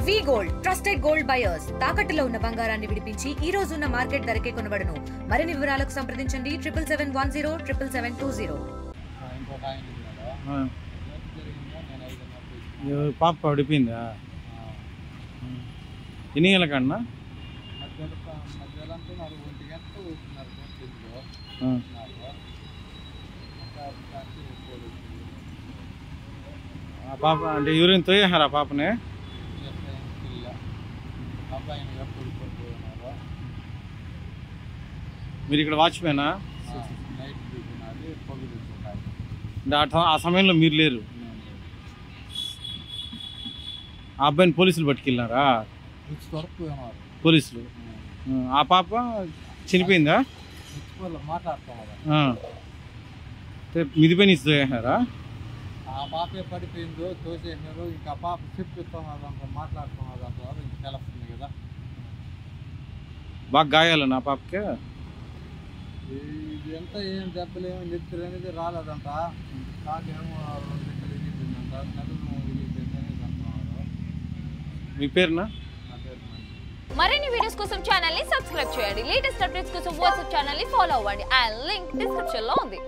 వి gold trusted gold buyers తాకట్టులో ఉన్న బంగారాన్ని విడిపించి ఈ రోజు ఉన్న మార్కెట్ ధరకే కొనబడును. మరిన్ని వివరాలకు సంప్రదించండి 7710 77720. పాప పడిపోయిందా? ఎన్ని గంటలకన్నా? పాప అంటే యూరిన్ తోయేసారా పాపని? మీరు ఇక్కడ వాచ్మేనా? ఆ సమయంలో మీరు లేరు. ఆ అబ్బాయిని పోలీసులు పట్టుకెళ్ళినారా? పోలీసులు. ఆ పాప చనిపోయిందా? మిదిపై నుంచి తోయేసారా? ఆ పాపే పడిపోయిందో తోసేసినారు. ఇంకా పాప చెప్తున్నారంట, మాట్లాడుతున్నారంటారు. ఇంక తెలుస్తుంది కదా. బాగా గాయాలి నా పాపకి? ఇది ఎంత ఏం దెబ్బలు ఏమో నెత్తురు అనేది రాలేదంట. కాకేమో 2 దగ్గర ఇరిగిందంట, నడుము ఇరిగిందని అంటున్నారు. మీ పేరునా? నా పేరు. మరిన్ని వీడియోస్ కోసం ఛానల్ ని సబ్స్క్రైబ్ చేయండి. లేటెస్ట్ అప్డేట్స్ కోసం వాట్సాప్ ఛానల్ ని ఫాలో అవ్వండి. ఆ లింక్ డిస్క్రిప్షన్ లో ఉంది.